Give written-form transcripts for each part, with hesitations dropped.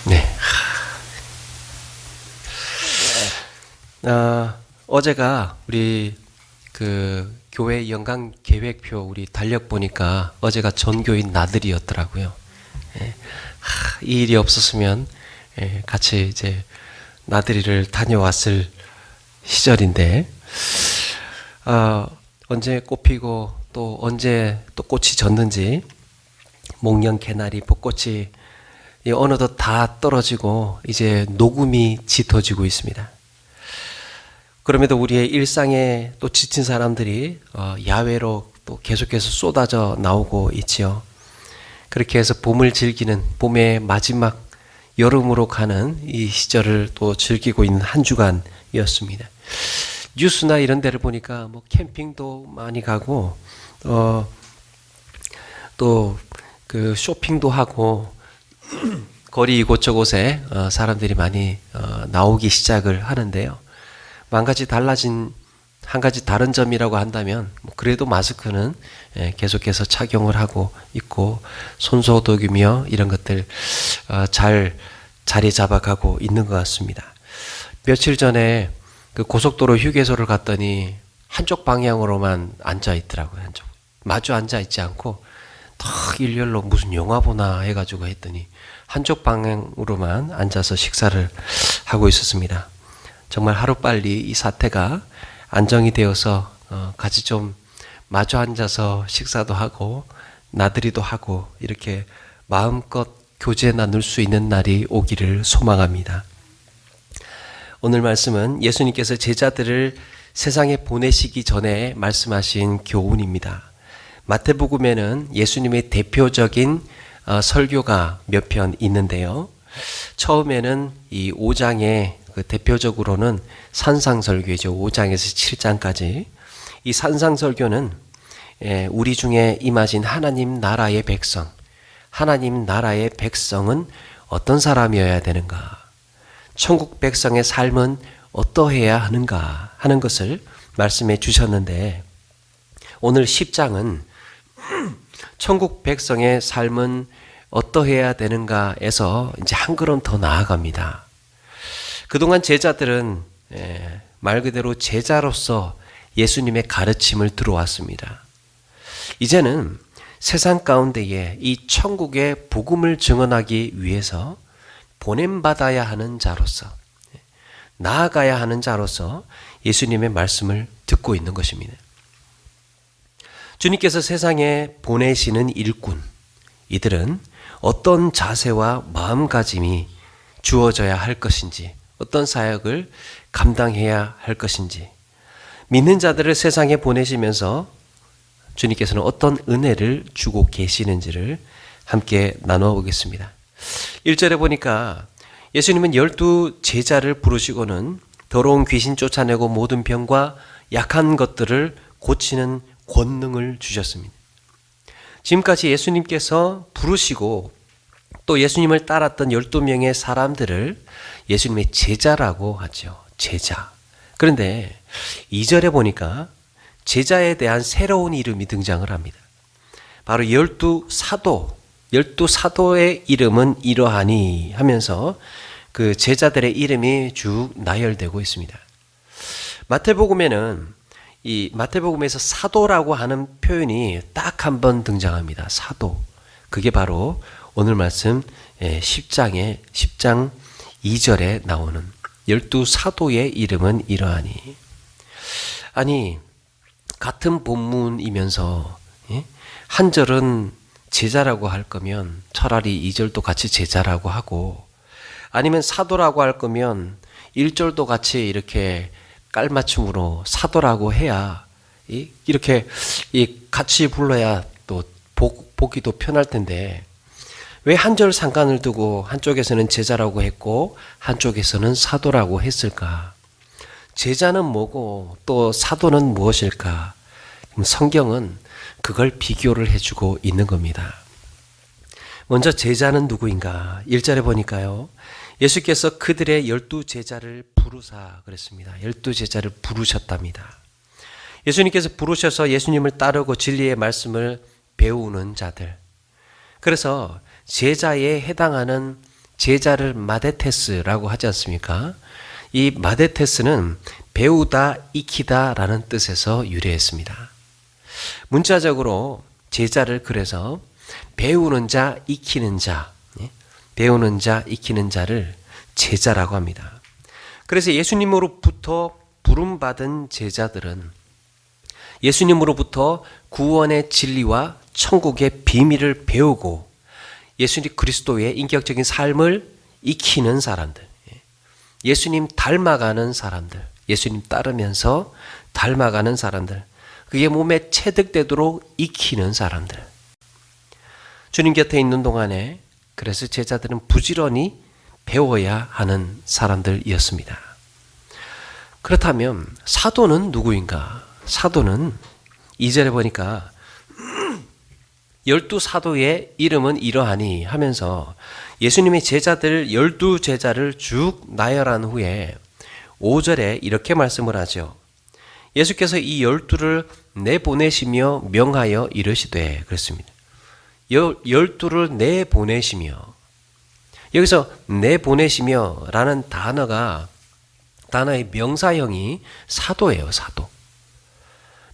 네. 어제가 우리 그 교회 연간 계획표 우리 달력 보니까 어제가 전교인 나들이였더라고요. 예. 이 일이 없었으면 같이 이제 나들이를 다녀왔을 시절인데 언제 꽃 피고 또 언제 또 꽃이 졌는지 목련, 개나리, 벚꽃이 어느덧 다 떨어지고 이제 녹음이 짙어지고 있습니다. 그럼에도 우리의 일상에 또 지친 사람들이 야외로 또 계속해서 쏟아져 나오고 있지요. 그렇게 해서 봄을 즐기는 봄의 마지막 여름으로 가는 이 시절을 또 즐기고 있는 한 주간이었습니다. 뉴스나 이런 데를 보니까 뭐 캠핑도 많이 가고 또 그 쇼핑도 하고 거리 이곳저곳에 사람들이 많이 나오기 시작을 하는데요. 한 가지 다른 점이라고 한다면 그래도 마스크는 계속해서 착용을 하고 있고 손소독이며 이런 것들 잘 자리 잡아가고 있는 것 같습니다. 며칠 전에 그 고속도로 휴게소를 갔더니 한쪽 방향으로만 앉아 있더라고요. 마주 앉아 있지 않고 딱 일렬로 무슨 영화 보나 해가지고 했더니 한쪽 방향으로만 앉아서 식사를 하고 있었습니다. 정말 하루빨리 이 사태가 안정이 되어서 같이 좀 마주 앉아서 식사도 하고 나들이도 하고 이렇게 마음껏 교제 나눌 수 있는 날이 오기를 소망합니다. 오늘 말씀은 예수님께서 제자들을 세상에 보내시기 전에 말씀하신 교훈입니다. 마태복음에는 예수님의 대표적인 설교가 몇 편 있는데요. 처음에는 이 5장에 대표적으로는 산상설교이죠. 5장에서 7장까지. 이 산상설교는 우리 중에 임하신 하나님 나라의 백성, 하나님 나라의 백성은 어떤 사람이어야 되는가? 천국 백성의 삶은 어떠해야 하는가 하는 것을 말씀해 주셨는데 오늘 10장은 천국 백성의 삶은 어떠해야 되는가에서 이제 한 걸음 더 나아갑니다. 그동안 제자들은 말 그대로 제자로서 예수님의 가르침을 들어왔습니다. 이제는 세상 가운데에 이 천국의 복음을 증언하기 위해서 보냄받아야 하는 자로서 나아가야 하는 자로서 예수님의 말씀을 듣고 있는 것입니다. 주님께서 세상에 보내시는 일꾼, 이들은 어떤 자세와 마음가짐이 주어져야 할 것인지, 어떤 사역을 감당해야 할 것인지, 믿는 자들을 세상에 보내시면서 주님께서는 어떤 은혜를 주고 계시는지를 함께 나누어 보겠습니다. 1절에 보니까 예수님은 12 제자를 부르시고는 더러운 귀신 쫓아내고 모든 병과 약한 것들을 고치는 권능을 주셨습니다. 지금까지 예수님께서 부르시고 또 예수님을 따랐던 12명의 사람들을 예수님의 제자라고 하죠. 제자. 그런데 2절에 보니까 제자에 대한 새로운 이름이 등장을 합니다. 바로 12 사도의 이름은 이러하니 하면서 그 제자들의 이름이 쭉 나열되고 있습니다. 마태복음에서 사도라고 하는 표현이 딱 한 번 등장합니다. 사도. 그게 바로 오늘 말씀 10장 2절에 나오는 12 사도의 이름은 이러하니. 아니, 같은 본문이면서 한 절은 제자라고 할 거면 차라리 2절도 같이 제자라고 하고 아니면 사도라고 할 거면 1절도 같이 이렇게 깔맞춤으로 사도라고 해야 이렇게 같이 불러야 또 보기도 편할 텐데 왜 한 절 상관을 두고 한쪽에서는 제자라고 했고 한쪽에서는 사도라고 했을까? 제자는 뭐고 또 사도는 무엇일까? 성경은 그걸 비교를 해주고 있는 겁니다. 먼저 제자는 누구인가? 1절에 보니까요. 예수께서 그들의 12 제자를 부르사 그랬습니다. 12 제자를 부르셨답니다. 예수님께서 부르셔서 예수님을 따르고 진리의 말씀을 배우는 자들. 그래서 제자에 해당하는 제자를 마데테스라고 하지 않습니까? 이 마데테스는 배우다, 익히다라는 뜻에서 유래했습니다. 문자적으로 제자를 그래서 배우는 자, 익히는 자, 배우는 자, 익히는 자를 제자라고 합니다. 그래서 예수님으로부터 부름받은 제자들은 예수님으로부터 구원의 진리와 천국의 비밀을 배우고 예수님 그리스도의 인격적인 삶을 익히는 사람들, 예수님 닮아가는 사람들, 예수님 따르면서 닮아가는 사람들, 그게 몸에 체득되도록 익히는 사람들. 주님 곁에 있는 동안에 그래서 제자들은 부지런히 배워야 하는 사람들이었습니다. 그렇다면 사도는 누구인가? 사도는 2절에 보니까 12사도의 이름은 이러하니 하면서 예수님의 제자들 12제자를 쭉 나열한 후에 5절에 이렇게 말씀을 하죠. 예수께서 이 12를 내보내시며 명하여 이르시되 그랬습니다. 12를 내보내시며, 여기서 내보내시며 라는 단어의 명사형이 사도예요. 사도.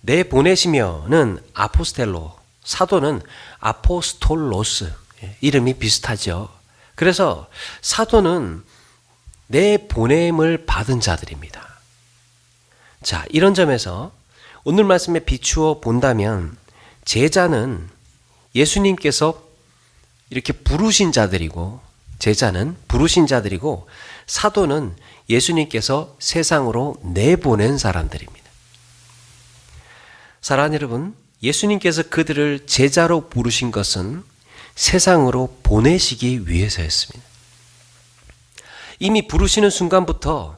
내보내시며는 아포스텔로, 사도는 아포스톨로스, 이름이 비슷하죠. 그래서 사도는 내보냄을 받은 자들입니다. 자, 이런 점에서 오늘 말씀에 비추어 본다면 제자는 예수님께서 이렇게 부르신 자들이고, 제자는 부르신 자들이고, 사도는 예수님께서 세상으로 내보낸 사람들입니다. 사랑하는 여러분, 예수님께서 그들을 제자로 부르신 것은 세상으로 보내시기 위해서였습니다. 이미 부르시는 순간부터,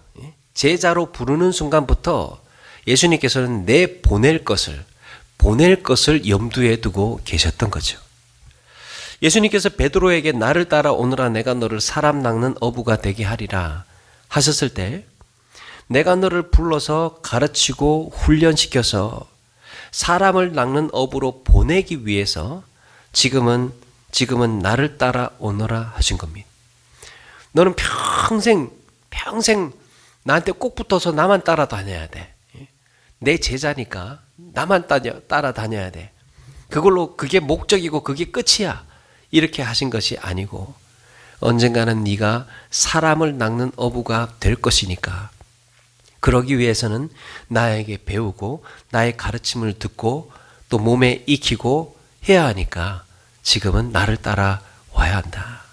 제자로 부르는 순간부터 예수님께서는 보낼 것을 염두에 두고 계셨던 거죠. 예수님께서 베드로에게 나를 따라 오너라, 내가 너를 사람 낚는 어부가 되게 하리라 하셨을 때, 내가 너를 불러서 가르치고 훈련시켜서 사람을 낚는 어부로 보내기 위해서 지금은 나를 따라 오너라 하신 겁니다. 너는 평생 나한테 꼭 붙어서 나만 따라다녀야 돼. 내 제자니까 나만 따라다녀야 돼. 그게 목적이고 그게 끝이야. 이렇게 하신 것이 아니고, 언젠가는 네가 사람을 낚는 어부가 될 것이니까 그러기 위해서는 나에게 배우고 나의 가르침을 듣고 또 몸에 익히고 해야 하니까 지금은 나를 따라와야 한다.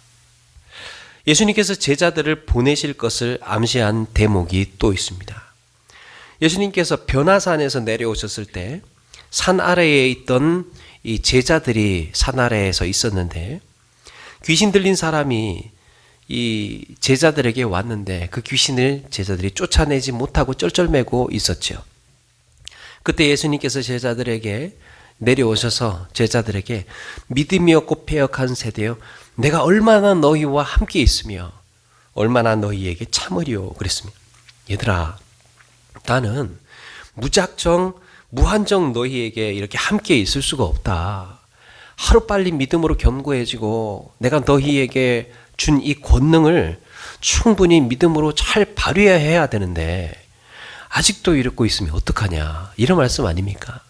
예수님께서 제자들을 보내실 것을 암시한 대목이 또 있습니다. 예수님께서 변화산에서 내려오셨을 때 산 아래에 있던 이 제자들이 산 아래에서 있었는데, 귀신 들린 사람이 이 제자들에게 왔는데 그 귀신을 제자들이 쫓아내지 못하고 쩔쩔매고 있었죠. 그때 예수님께서 제자들에게 내려오셔서 제자들에게 믿음이 없고 패역한 세대여, 내가 얼마나 너희와 함께 있으며 얼마나 너희에게 참으리오 그랬습니다. 얘들아, 나는 무한정 너희에게 이렇게 함께 있을 수가 없다. 하루빨리 믿음으로 견고해지고 내가 너희에게 준 이 권능을 충분히 믿음으로 잘 발휘해야 되는데 아직도 이러고 있으면 어떡하냐, 이런 말씀 아닙니까?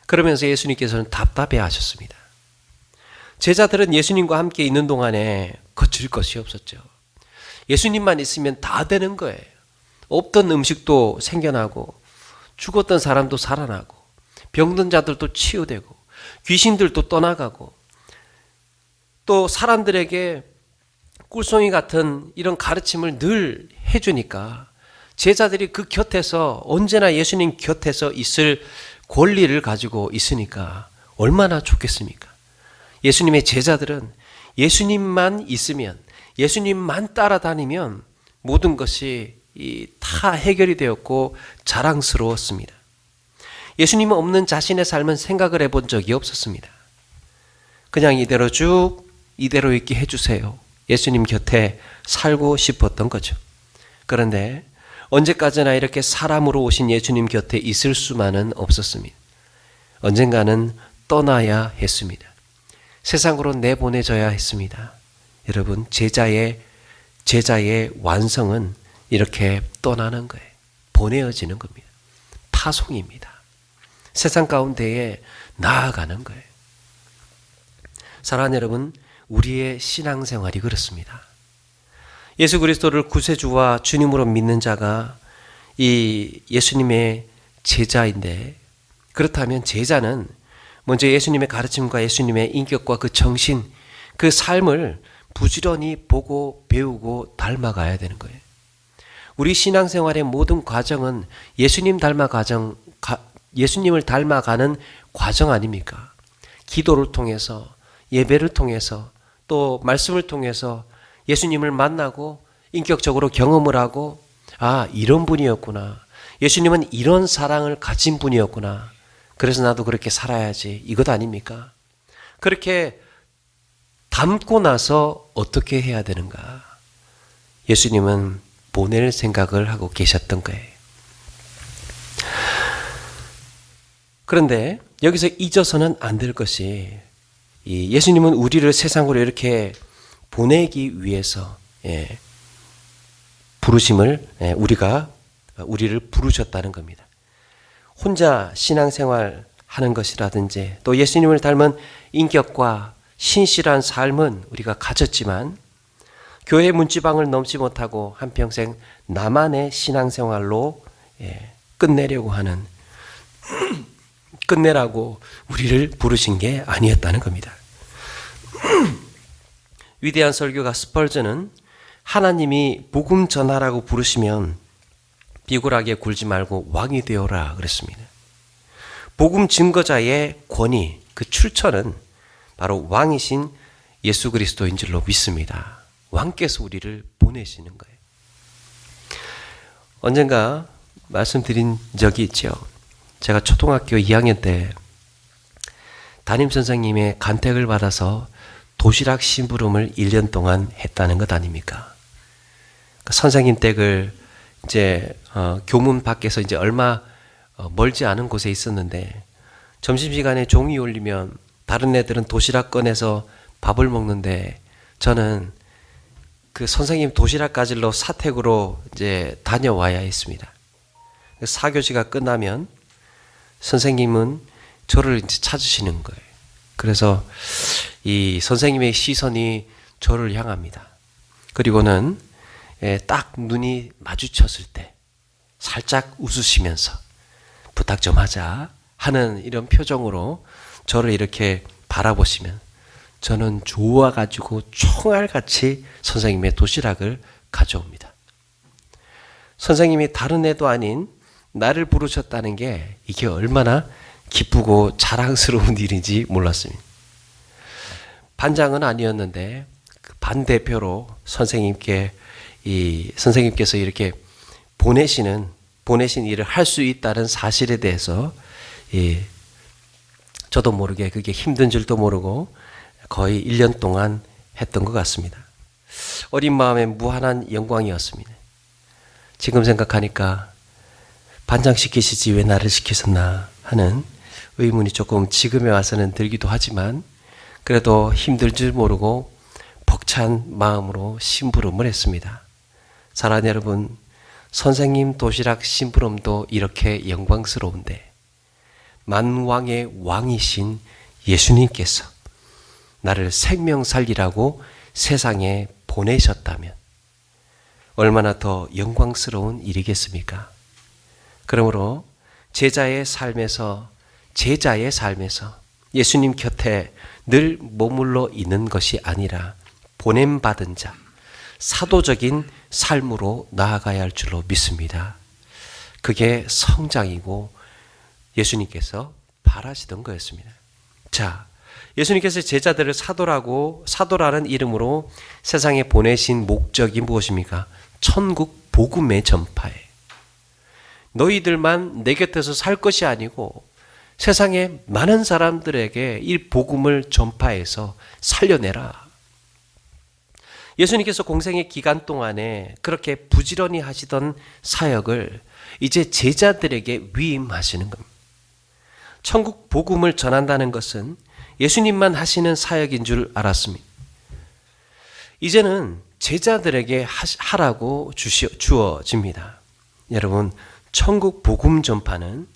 그러면서 예수님께서는 답답해 하셨습니다. 제자들은 예수님과 함께 있는 동안에 거칠 것이 없었죠. 예수님만 있으면 다 되는 거예요. 없던 음식도 생겨나고 죽었던 사람도 살아나고 병든 자들도 치유되고 귀신들도 떠나가고, 또 사람들에게 꿀송이 같은 이런 가르침을 늘 해주니까 제자들이 그 곁에서, 언제나 예수님 곁에서 있을 권리를 가지고 있으니까 얼마나 좋겠습니까? 예수님의 제자들은 예수님만 있으면, 예수님만 따라다니면 모든 것이 다 해결이 되었고 자랑스러웠습니다. 예수님 없는 자신의 삶은 생각을 해본 적이 없었습니다. 그냥 이대로 있게 해주세요. 예수님 곁에 살고 싶었던 거죠. 그런데 언제까지나 이렇게 사람으로 오신 예수님 곁에 있을 수만은 없었습니다. 언젠가는 떠나야 했습니다. 세상으로 내보내져야 했습니다. 여러분, 제자의 제자의 완성은 이렇게 떠나는 거예요. 보내어지는 겁니다. 파송입니다. 세상 가운데에 나아가는 거예요. 사랑하는 여러분, 우리의 신앙생활이 그렇습니다. 예수 그리스도를 구세주와 주님으로 믿는 자가 이 예수님의 제자인데, 그렇다면 제자는 먼저 예수님의 가르침과 예수님의 인격과 그 정신, 그 삶을 부지런히 보고 배우고 닮아가야 되는 거예요. 우리 신앙생활의 모든 과정은 예수님을 닮아가는 과정 아닙니까? 기도를 통해서, 예배를 통해서, 또 말씀을 통해서 예수님을 만나고 인격적으로 경험을 하고, 아, 이런 분이었구나. 예수님은 이런 사랑을 가진 분이었구나. 그래서 나도 그렇게 살아야지. 이것 아닙니까? 그렇게 닮고 나서 어떻게 해야 되는가? 예수님은 보낼 생각을 하고 계셨던 거예요. 그런데 여기서 잊어서는 안 될 것이, 예수님은 우리를 세상으로 이렇게 보내기 위해서 우리를 부르셨다는 겁니다. 혼자 신앙생활 하는 것이라든지 또 예수님을 닮은 인격과 신실한 삶은 우리가 가졌지만, 교회 문지방을 넘지 못하고 한평생 나만의 신앙생활로 끝내라고 우리를 부르신 게 아니었다는 겁니다. 위대한 설교가 스펄전은 하나님이 복음 전하라고 부르시면 비굴하게 굴지 말고 왕이 되어라 그랬습니다. 복음 증거자의 권위, 그 출처는 바로 왕이신 예수 그리스도인 줄로 믿습니다. 왕께서 우리를 보내시는 거예요. 언젠가 말씀드린 적이 있죠. 제가 초등학교 2학년 때 담임 선생님의 간택을 받아서 도시락 심부름을 1년 동안 했다는 것 아닙니까? 선생님 댁을 교문 밖에서 얼마 멀지 않은 곳에 있었는데, 점심시간에 종이 울리면 다른 애들은 도시락 꺼내서 밥을 먹는데, 저는 그 선생님 도시락 가지러 사택으로 다녀와야 했습니다. 4교시가 끝나면 선생님은 저를 찾으시는 거예요. 그래서 이 선생님의 시선이 저를 향합니다. 그리고는 딱 눈이 마주쳤을 때 살짝 웃으시면서 부탁 좀 하자 하는 이런 표정으로 저를 이렇게 바라보시면, 저는 좋아가지고 총알같이 선생님의 도시락을 가져옵니다. 선생님이 다른 애도 아닌 나를 부르셨다는 게 이게 얼마나 기쁘고 자랑스러운 일인지 몰랐습니다. 반장은 아니었는데 그 반대표로 선생님께서 이렇게 보내신 일을 할 수 있다는 사실에 대해서 저도 모르게 그게 힘든 줄도 모르고 거의 1년 동안 했던 것 같습니다. 어린 마음에 무한한 영광이었습니다. 지금 생각하니까 반장 시키시지 왜 나를 시키셨나 하는 의문이 조금 지금에 와서는 들기도 하지만, 그래도 힘들 줄 모르고 벅찬 마음으로 심부름을 했습니다. 사랑하는 여러분, 선생님 도시락 심부름도 이렇게 영광스러운데, 만왕의 왕이신 예수님께서 나를 생명 살리라고 세상에 보내셨다면 얼마나 더 영광스러운 일이겠습니까? 그러므로 제자의 삶에서 예수님 곁에 늘 머물러 있는 것이 아니라 보냄받은 자, 사도적인 삶으로 나아가야 할 줄로 믿습니다. 그게 성장이고 예수님께서 바라시던 거였습니다. 자, 예수님께서 제자들을 사도라는 이름으로 세상에 보내신 목적이 무엇입니까? 천국 복음의 전파에, 너희들만 내 곁에서 살 것이 아니고 세상의 많은 사람들에게 이 복음을 전파해서 살려내라. 예수님께서 공생의 기간 동안에 그렇게 부지런히 하시던 사역을 이제 제자들에게 위임하시는 겁니다. 천국 복음을 전한다는 것은 예수님만 하시는 사역인 줄 알았습니다. 이제는 제자들에게 하라고 주어집니다. 여러분, 천국 복음 전파는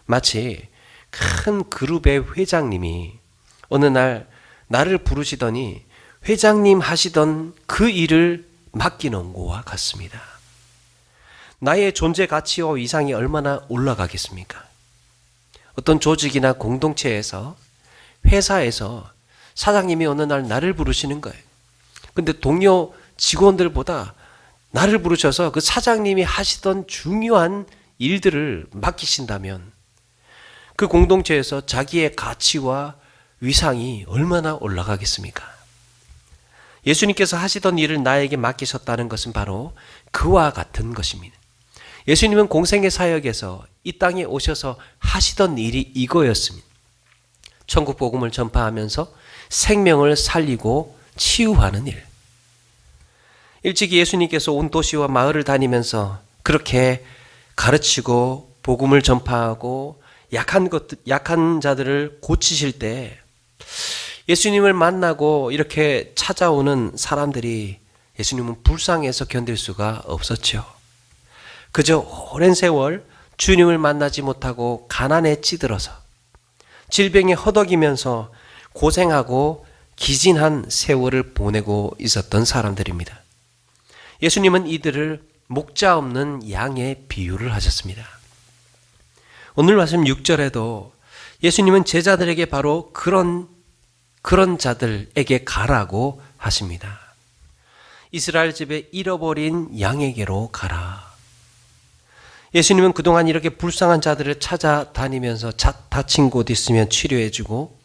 마치 큰 그룹의 회장님이 어느 날 나를 부르시더니 회장님 하시던 그 일을 맡기는 것과 같습니다. 나의 존재 가치와 위상이 얼마나 올라가겠습니까? 어떤 조직이나 공동체에서, 회사에서 사장님이 어느 날 나를 부르시는 거예요. 근데 동료 직원들보다 나를 부르셔서 그 사장님이 하시던 중요한 일들을 맡기신다면 그 공동체에서 자기의 가치와 위상이 얼마나 올라가겠습니까? 예수님께서 하시던 일을 나에게 맡기셨다는 것은 바로 그와 같은 것입니다. 예수님은 공생의 사역에서 이 땅에 오셔서 하시던 일이 이거였습니다. 천국 복음을 전파하면서 생명을 살리고 치유하는 일. 일찍이 예수님께서 온 도시와 마을을 다니면서 그렇게 가르치고 복음을 전파하고 약한 자들을 고치실 때 예수님을 만나고 이렇게 찾아오는 사람들이 예수님은 불쌍해서 견딜 수가 없었죠. 그저 오랜 세월 주님을 만나지 못하고 가난에 찌들어서 질병에 허덕이면서 고생하고 기진한 세월을 보내고 있었던 사람들입니다. 예수님은 이들을 목자 없는 양의 비유를 하셨습니다. 오늘 말씀 6절에도 예수님은 제자들에게 바로 그런 자들에게 가라고 하십니다. 이스라엘 집에 잃어버린 양에게로 가라. 예수님은 그동안 이렇게 불쌍한 자들을 찾아다니면서 다친 곳 있으면 치료해주고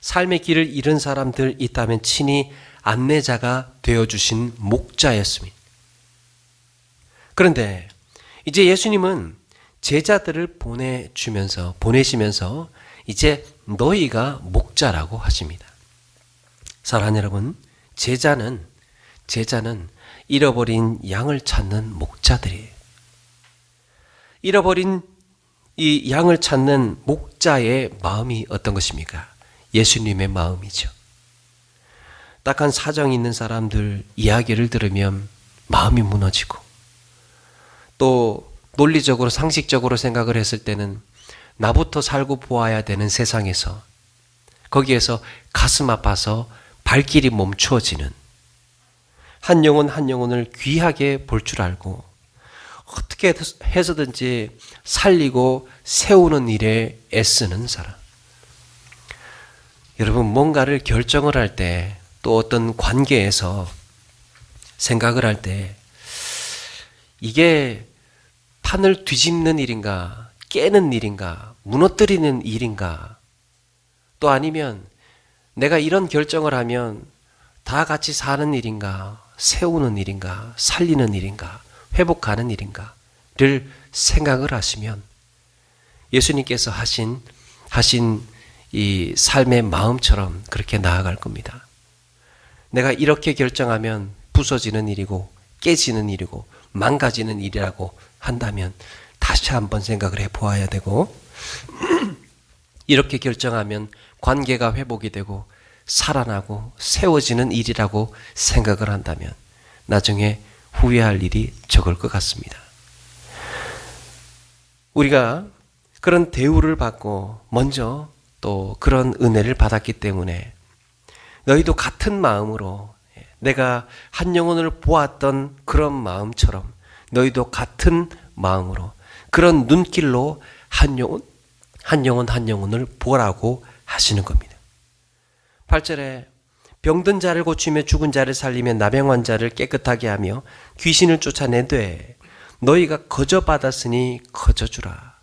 삶의 길을 잃은 사람들 있다면 친히 안내자가 되어주신 목자였습니다. 그런데 이제 예수님은 제자들을 보내시면서 이제 너희가 목자라고 하십니다. 사랑하는 여러분, 제자는 잃어버린 양을 찾는 목자들이에요. 잃어버린 이 양을 찾는 목자의 마음이 어떤 것입니까? 예수님의 마음이죠. 딱한 사정이 있는 사람들 이야기를 들으면 마음이 무너지고 또 논리적으로 상식적으로 생각을 했을 때는 나부터 살고 보아야 되는 세상에서 거기에서 가슴 아파서 발길이 멈추어지는 한 영혼을 귀하게 볼 줄 알고 어떻게 해서든지 살리고 세우는 일에 애쓰는 사람. 여러분, 뭔가를 결정을 할 때 또 어떤 관계에서 생각을 할 때 이게 판을 뒤집는 일인가, 깨는 일인가, 무너뜨리는 일인가, 또 아니면 내가 이런 결정을 하면 다 같이 사는 일인가, 세우는 일인가, 살리는 일인가, 회복하는 일인가를 생각을 하시면 예수님께서 하신 이 삶의 마음처럼 그렇게 나아갈 겁니다. 내가 이렇게 결정하면 부서지는 일이고 깨지는 일이고 망가지는 일이라고 한다면 다시 한번 생각을 해보아야 되고 이렇게 결정하면 관계가 회복이 되고 살아나고 세워지는 일이라고 생각을 한다면 나중에 후회할 일이 적을 것 같습니다. 우리가 그런 대우를 받고 먼저 또 그런 은혜를 받았기 때문에 너희도 같은 마음으로 내가 한 영혼을 보았던 그런 마음처럼 너희도 같은 마음으로 그런 눈길로 한 영혼을 보라고 하시는 겁니다. 8절에 병든 자를 고치며 죽은 자를 살리며 나병 자를 깨끗하게 하며 귀신을 쫓아내되 너희가 거저 받았으니 거저 주라.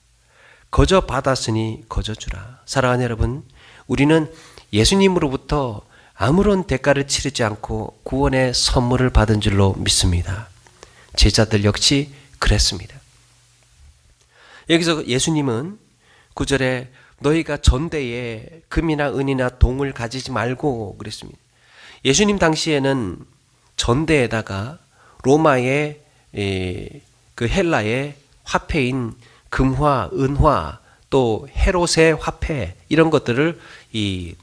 거저 받았으니 거저 주라. 사랑하는 여러분, 우리는 예수님으로부터 아무런 대가를 치르지 않고 구원의 선물을 받은 줄로 믿습니다. 제자들 역시 그랬습니다. 여기서 예수님은 9절에 너희가 전대에 금이나 은이나 동을 가지지 말고 그랬습니다. 예수님 당시에는 전대에다가 로마의 그 헬라의 화폐인 금화, 은화, 또 헤롯의 화폐 이런 것들을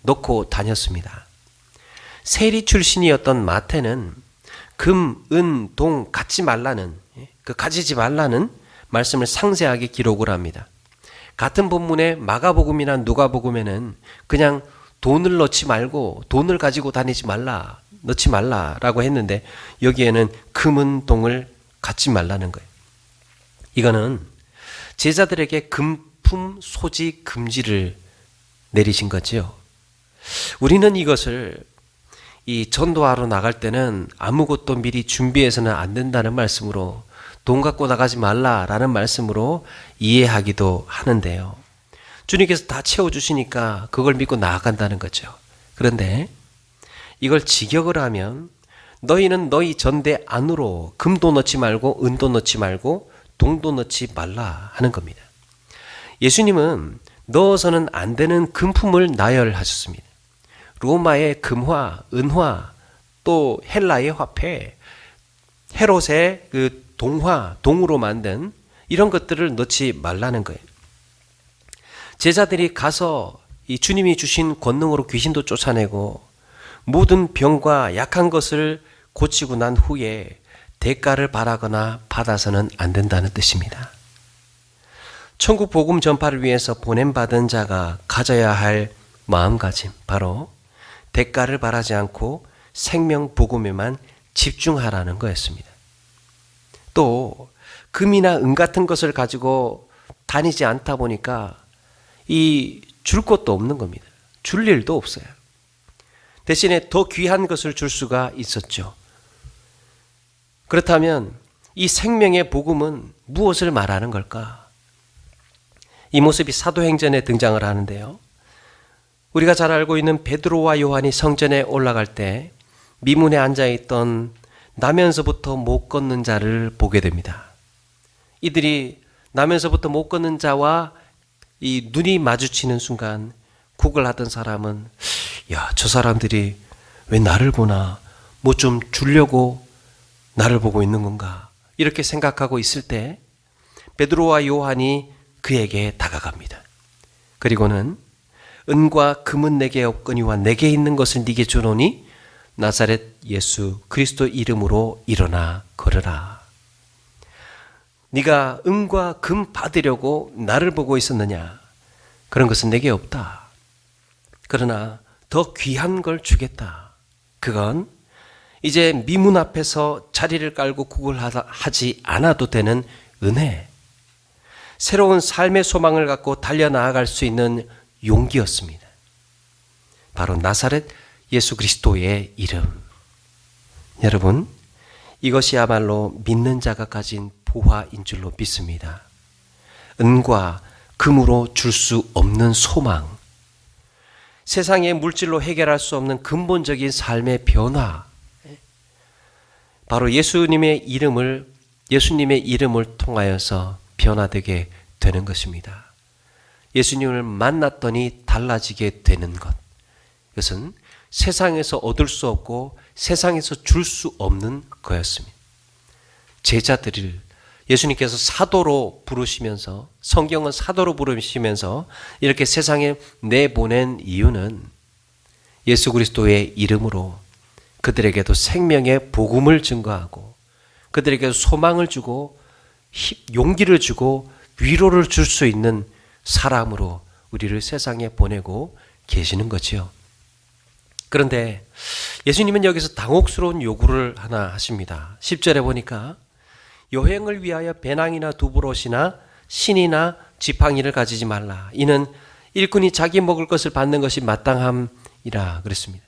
넣고 다녔습니다. 세리 출신이었던 마태는 금, 은, 동 갖지 말라는, 그 가지지 말라는 말씀을 상세하게 기록을 합니다. 같은 본문의 마가복음이나 누가복음에는 그냥 돈을 넣지 말고 돈을 가지고 다니지 말라, 넣지 말라라고 했는데 여기에는 금은 동을 갖지 말라는 거예요. 이거는 제자들에게 금품 소지 금지를 내리신 거지요. 우리는 이것을 이 전도하러 나갈 때는 아무것도 미리 준비해서는 안 된다는 말씀으로, 돈 갖고 나가지 말라라는 말씀으로 이해하기도 하는데요. 주님께서 다 채워주시니까 그걸 믿고 나아간다는 거죠. 그런데 이걸 직역을 하면 너희는 너희 전대 안으로 금도 넣지 말고 은도 넣지 말고 동도 넣지 말라 하는 겁니다. 예수님은 넣어서는 안 되는 금품을 나열하셨습니다. 로마의 금화, 은화, 또 헬라의 화폐, 헤롯의 그 동화, 동으로 만든 이런 것들을 넣지 말라는 거예요. 제자들이 가서 이 주님이 주신 권능으로 귀신도 쫓아내고 모든 병과 약한 것을 고치고 난 후에 대가를 바라거나 받아서는 안 된다는 뜻입니다. 천국 복음 전파를 위해서 보냄받은 자가 가져야 할 마음가짐, 바로 대가를 바라지 않고 생명 복음에만 집중하라는 거였습니다. 또 금이나 은 같은 것을 가지고 다니지 않다 보니까 이 줄 것도 없는 겁니다. 줄 일도 없어요. 대신에 더 귀한 것을 줄 수가 있었죠. 그렇다면 이 생명의 복음은 무엇을 말하는 걸까? 이 모습이 사도행전에 등장을 하는데요. 우리가 잘 알고 있는 베드로와 요한이 성전에 올라갈 때 미문에 앉아있던 나면서부터 못 걷는 자를 보게 됩니다. 이들이 나면서부터 못 걷는 자와 이 눈이 마주치는 순간 구걸하던 사람은 야, 저 사람들이 왜 나를 보나, 뭐 좀 주려고 나를 보고 있는 건가, 이렇게 생각하고 있을 때 베드로와 요한이 그에게 다가갑니다. 그리고는 은과 금은 내게 없거니와 내게 있는 것을 네게 주노니 나사렛 예수 그리스도 이름으로 일어나 걸으라. 네가 은과 금 받으려고 나를 보고 있었느냐? 그런 것은 내게 없다. 그러나 더 귀한 걸 주겠다. 그건 이제 미문 앞에서 자리를 깔고 구걸하지 않아도 되는 은혜, 새로운 삶의 소망을 갖고 달려나아갈 수 있는 용기였습니다. 바로 나사렛 예수 그리스도의 이름. 여러분, 이것이야말로 믿는 자가 가진 보화인 줄로 믿습니다. 은과 금으로 줄 수 없는 소망, 세상의 물질로 해결할 수 없는 근본적인 삶의 변화, 바로 예수님의 이름을 통하여서 변화되게 되는 것입니다. 예수님을 만났더니 달라지게 되는 것, 이것은 세상에서 얻을 수 없고 세상에서 줄 수 없는 거였습니다. 제자들을 예수님께서 사도로 부르시면서, 성경은 사도로 부르시면서 이렇게 세상에 내보낸 이유는 예수 그리스도의 이름으로 그들에게도 생명의 복음을 증거하고 그들에게도 소망을 주고 용기를 주고 위로를 줄 수 있는 사람으로 우리를 세상에 보내고 계시는 거지요. 그런데 예수님은 여기서 당혹스러운 요구를 하나 하십니다. 10절에 보니까 여행을 위하여 배낭이나 두부롯이나 신이나 지팡이를 가지지 말라. 이는 일꾼이 자기 먹을 것을 받는 것이 마땅함이라 그랬습니다.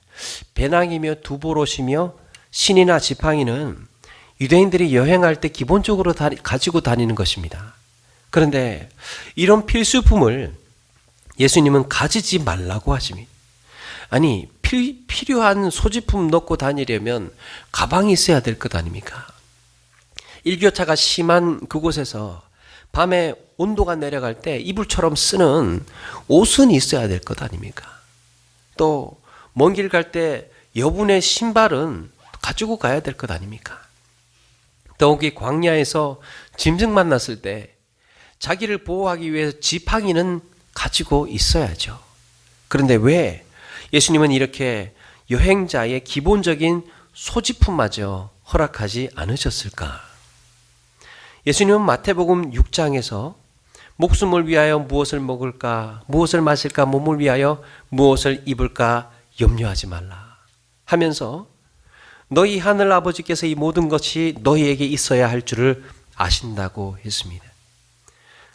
배낭이며 두부롯이며 신이나 지팡이는 유대인들이 여행할 때 기본적으로 가지고 다니는 것입니다. 그런데 이런 필수품을 예수님은 가지지 말라고 하십니다. 아니, 필요한 소지품 넣고 다니려면 가방이 있어야 될 것 아닙니까? 일교차가 심한 그곳에서 밤에 온도가 내려갈 때 이불처럼 쓰는 옷은 있어야 될 것 아닙니까? 또 먼 길 갈 때 여분의 신발은 가지고 가야 될 것 아닙니까? 더욱이 광야에서 짐승 만났을 때 자기를 보호하기 위해서 지팡이는 가지고 있어야죠. 그런데 왜 예수님은 이렇게 여행자의 기본적인 소지품마저 허락하지 않으셨을까? 예수님은 마태복음 6장에서 목숨을 위하여 무엇을 먹을까, 무엇을 마실까, 몸을 위하여 무엇을 입을까 염려하지 말라 하면서 너희 하늘 아버지께서 이 모든 것이 너희에게 있어야 할 줄을 아신다고 했습니다.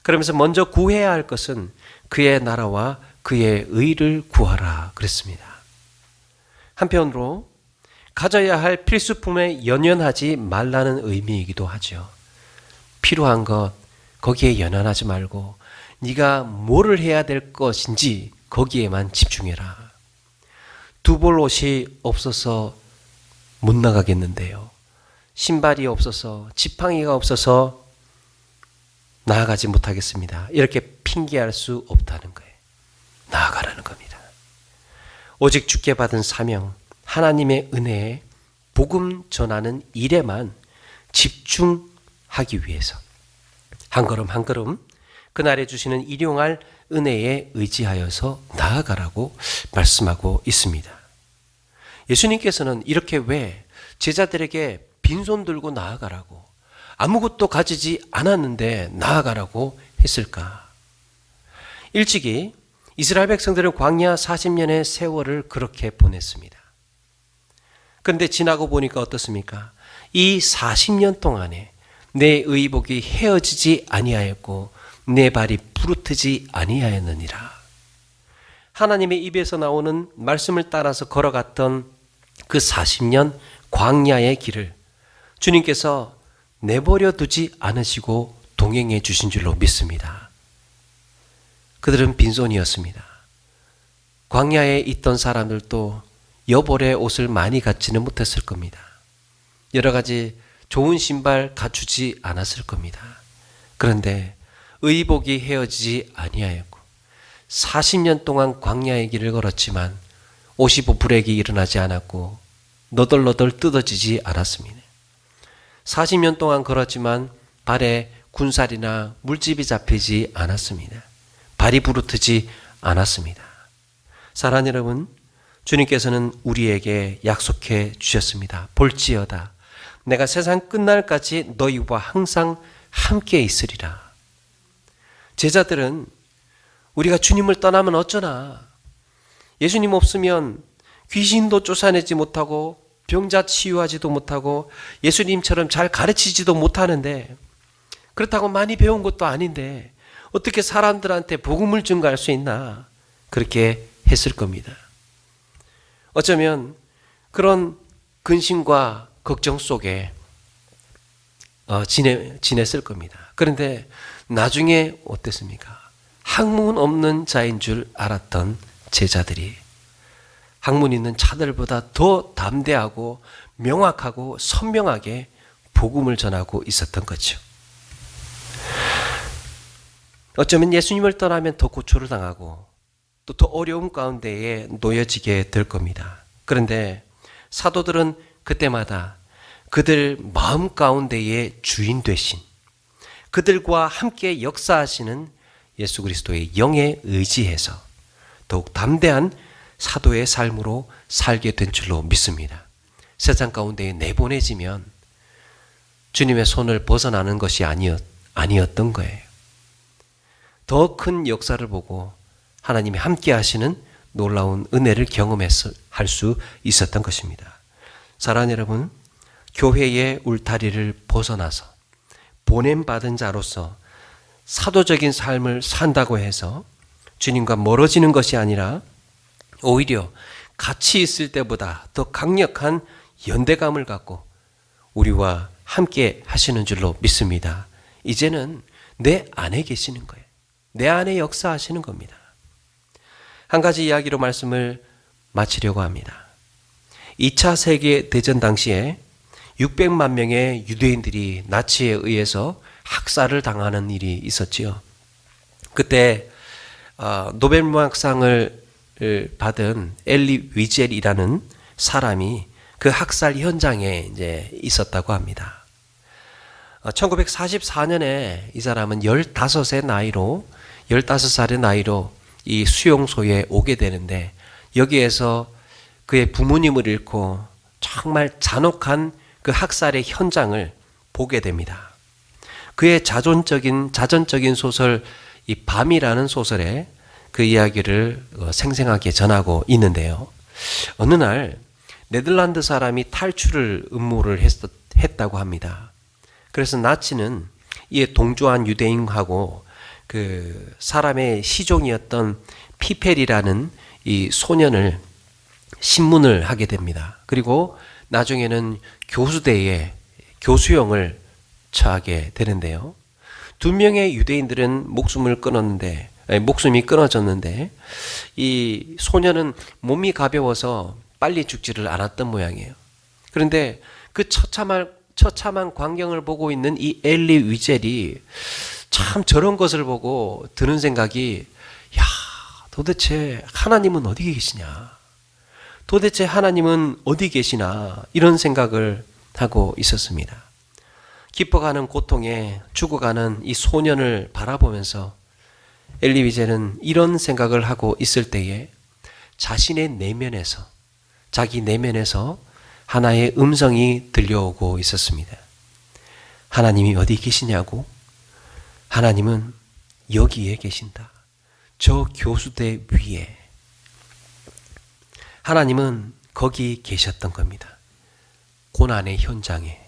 그러면서 먼저 구해야 할 것은 그의 나라와 그의 의를 구하라 그랬습니다. 한편으로 가져야 할 필수품에 연연하지 말라는 의미이기도 하죠. 필요한 것 거기에 연연하지 말고 네가 뭐를 해야 될 것인지 거기에만 집중해라. 두 벌 옷이 없어서 못 나가겠는데요. 신발이 없어서 지팡이가 없어서 나아가지 못하겠습니다. 이렇게 핑계할 수 없다는 거예요. 나아가라는 겁니다. 오직 주께 받은 사명, 하나님의 은혜에 복음 전하는 일에만 집중하기 위해서 한 걸음 한 걸음 그날에 주시는 일용할 은혜에 의지하여서 나아가라고 말씀하고 있습니다. 예수님께서는 이렇게 왜 제자들에게 빈손 들고 나아가라고 아무것도 가지지 않았는데 나아가라고 했을까? 일찍이 이스라엘 백성들은 광야 40년의 세월을 그렇게 보냈습니다. 그런데 지나고 보니까 어떻습니까? 이 40년 동안에 내 의복이 헤어지지 아니하였고 내 발이 부르트지 아니하였느니라. 하나님의 입에서 나오는 말씀을 따라서 걸어갔던 그 40년 광야의 길을 주님께서 내버려 두지 않으시고 동행해 주신 줄로 믿습니다. 그들은 빈손이었습니다. 광야에 있던 사람들도 여벌의 옷을 많이 갖지는 못했을 겁니다. 여러 가지 좋은 신발 갖추지 않았을 겁니다. 그런데 의복이 헤어지지 아니하였고 40년 동안 광야의 길을 걸었지만 55불액이 일어나지 않았고 너덜너덜 뜯어지지 않았습니다. 40년 동안 걸었지만 발에 군살이나 물집이 잡히지 않았습니다. 발이 부르트지 않았습니다. 사랑하는 여러분, 주님께서는 우리에게 약속해 주셨습니다. 볼지어다 내가 세상 끝날까지 너희와 항상 함께 있으리라. 제자들은 우리가 주님을 떠나면 어쩌나, 예수님 없으면 귀신도 쫓아내지 못하고 병자 치유하지도 못하고 예수님처럼 잘 가르치지도 못하는데, 그렇다고 많이 배운 것도 아닌데 어떻게 사람들한테 복음을 증거할 수 있나, 그렇게 했을 겁니다. 어쩌면 그런 근심과 걱정 속에 지냈을 겁니다. 그런데 나중에 어땠습니까? 학문 없는 자인 줄 알았던 제자들이 학문 있는 자들보다 더 담대하고 명확하고 선명하게 복음을 전하고 있었던 거죠. 어쩌면 예수님을 떠나면 더 고초를 당하고 또 더 어려움 가운데에 놓여지게 될 겁니다. 그런데 사도들은 그때마다 그들 마음 가운데의 주인 되신, 그들과 함께 역사하시는 예수 그리스도의 영에 의지해서 더욱 담대한 사도의 삶으로 살게 된 줄로 믿습니다. 세상 가운데에 내보내지면 주님의 손을 벗어나는 것이 아니었던 거예요. 더 큰 역사를 보고 하나님이 함께 하시는 놀라운 은혜를 경험할 수 있었던 것입니다. 사랑하는 여러분, 교회의 울타리를 벗어나서 보냄받은 자로서 사도적인 삶을 산다고 해서 주님과 멀어지는 것이 아니라 오히려 같이 있을 때보다 더 강력한 연대감을 갖고 우리와 함께 하시는 줄로 믿습니다. 이제는 내 안에 계시는 거예요. 내 안에 역사하시는 겁니다. 한 가지 이야기로 말씀을 마치려고 합니다. 2차 세계대전 당시에 600만 명의 유대인들이 나치에 의해서 학살을 당하는 일이 있었지요. 그때 노벨문학상을 받은 엘리 위젤이라는 사람이 그 학살 현장에 이제 있었다고 합니다. 1944년에 이 사람은 15살의 나이로 이 수용소에 오게 되는데, 여기에서 그의 부모님을 잃고 정말 잔혹한 그 학살의 현장을 보게 됩니다. 그의 자전적인 소설 이 밤이라는 소설에 그 이야기를 생생하게 전하고 있는데요. 어느 날 네덜란드 사람이 탈출을 음모를 했다고 합니다. 그래서 나치는 이에 동조한 유대인하고 그 사람의 시종이었던 피펠이라는 이 소년을 신문을 하게 됩니다. 그리고 나중에는 교수대에 교수형을 처하게 되는데요. 두 명의 유대인들은 목숨이 끊어졌는데 이 소년은 몸이 가벼워서 빨리 죽지를 않았던 모양이에요. 그런데 그 처참한 광경을 보고 있는 이 엘리 위젤이 참 저런 것을 보고 드는 생각이, 야, 도대체 하나님은 어디 계시냐? 도대체 하나님은 어디 계시나? 이런 생각을 하고 있었습니다. 깊어가는 고통에 죽어가는 이 소년을 바라보면서 엘리 위젤은 이런 생각을 하고 있을 때에 자신의 내면에서, 자기 내면에서 하나의 음성이 들려오고 있었습니다. 하나님이 어디 계시냐고? 하나님은 여기에 계신다. 저 교수대 위에. 하나님은 거기 계셨던 겁니다. 고난의 현장에,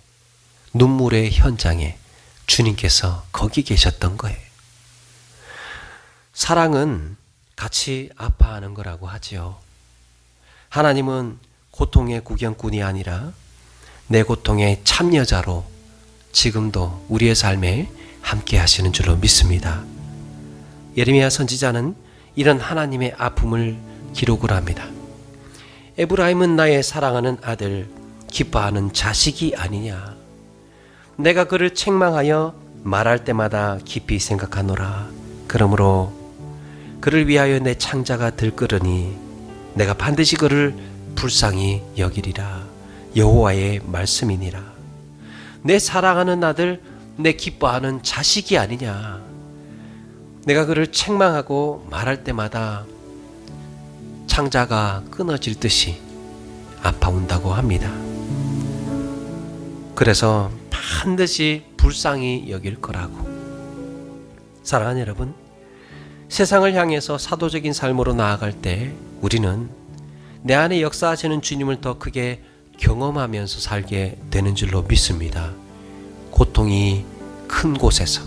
눈물의 현장에 주님께서 거기 계셨던 거예요. 사랑은 같이 아파하는 거라고 하지요. 하나님은 고통의 구경꾼이 아니라 내 고통의 참여자로 지금도 우리의 삶에 함께 하시는 줄로 믿습니다. 예레미야 선지자는 이런 하나님의 아픔을 기록을 합니다. 에브라임은 나의 사랑하는 아들, 기뻐하는 자식이 아니냐. 내가 그를 책망하여 말할 때마다 깊이 생각하노라. 그러므로 그를 위하여 내 창자가 들끓으니 내가 반드시 그를 불쌍히 여기리라. 여호와의 말씀이니라. 내 사랑하는 아들, 내 기뻐하는 자식이 아니냐. 내가 그를 책망하고 말할 때마다 창자가 끊어질 듯이 아파온다고 합니다. 그래서 반드시 불쌍히 여길 거라고. 사랑하는 여러분, 세상을 향해서 사도적인 삶으로 나아갈 때 우리는 내 안에 역사하시는 주님을 더 크게 경험하면서 살게 되는 줄로 믿습니다. 고통이 큰 곳에서,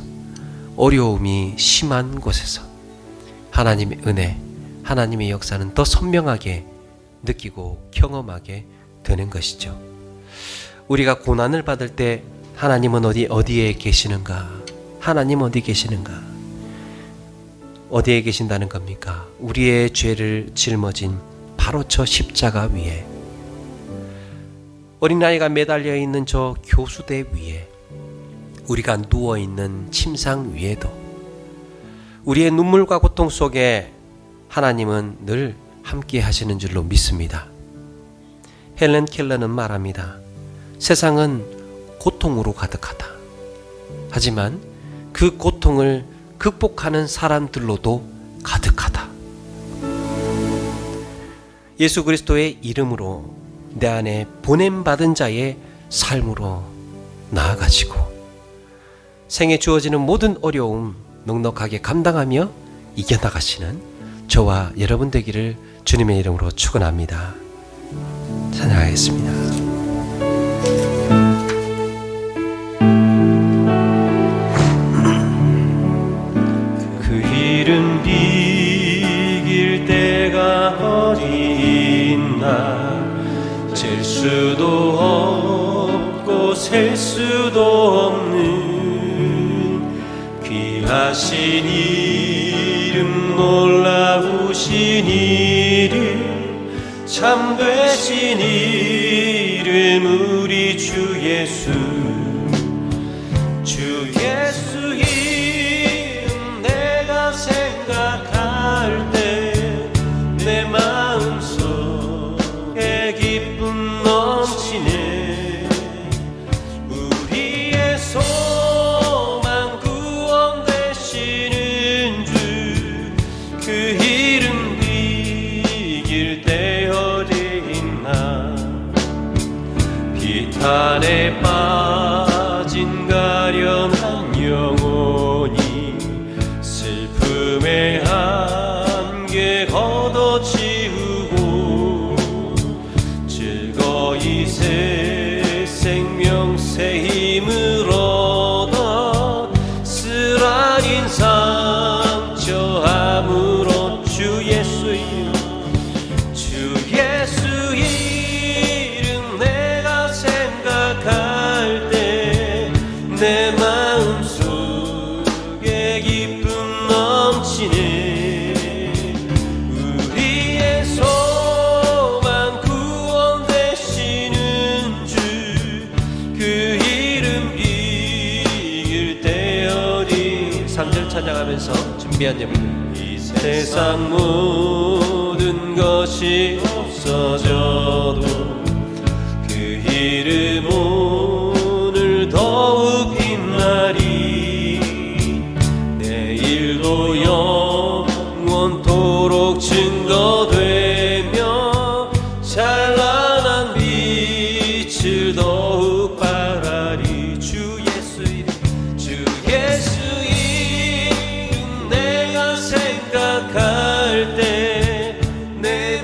어려움이 심한 곳에서 하나님의 은혜, 하나님의 역사는 더 선명하게 느끼고 경험하게 되는 것이죠. 우리가 고난을 받을 때 하나님은 어디에 계시는가? 하나님 어디 계시는가? 어디에 계신다는 겁니까? 우리의 죄를 짊어진 바로 저 십자가 위에, 어린아이가 매달려 있는 저 교수대 위에, 우리가 누워있는 침상 위에도 우리의 눈물과 고통 속에 하나님은 늘 함께 하시는 줄로 믿습니다. 헬렌 켈러는 말합니다. 세상은 고통으로 가득하다. 하지만 그 고통을 극복하는 사람들로도 가득하다. 예수 그리스도의 이름으로 내 안에 보냄받은 자의 삶으로 나아가시고 생에 주어지는 모든 어려움 넉넉하게 감당하며 이겨나가시는 저와 여러분 되기를 주님의 이름으로 축원합니다. 찬양하겠습니다. 그 이름 비길 때가 어디 있나. 잴 수도 없고 셀 수도 없는 귀하신 이름, 놀라우신 이름, 참되신 이름, 우리 주 예수. 주 예수 이름 내가 생각할 때 내 마음속에 기쁨 넘치네. 우리의 소망 구원 되시는 주, 그 이름 비길 때 어디 있나. 비탄의 새 힘을 얻어 쓰라린 상처 아무런 주 예수 이름 주 예수 이름 내가 생각할 때 내 마음속에 기쁨 넘치네 우리의 소망 구원 되시는 주 그 이름 이길 때 어디 3절 찬양하면서 준비한 예물 이 세상 모든 것이 없어져도 그 이름 오늘 더욱 빛나리 내일도 영원토록 증거되며 찬란한 빛을 더욱 발하리 주 예수 이름 주 예수 이름 내가 생각할 때 내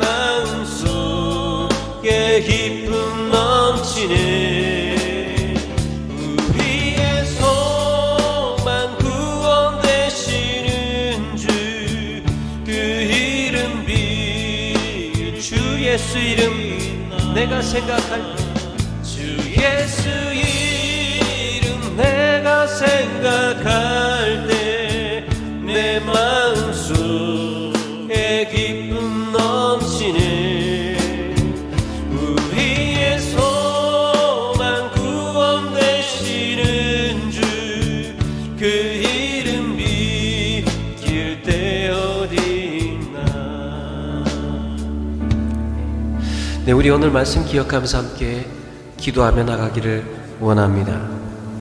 마음속에 기쁨 넘치네 우리의 소망 구원 되시는 주 그 이름 빌 주 예수 이름 내가 생각할 때 주 예수 이름 내가 생각할 때 내 마음속에 기쁨 넘치네 우리의 소망 구원 되시는 주 그 이름 비길 때 어디 있나. 네, 우리 오늘 말씀 기억하면서 함께 기도하며 나가기를 원합니다.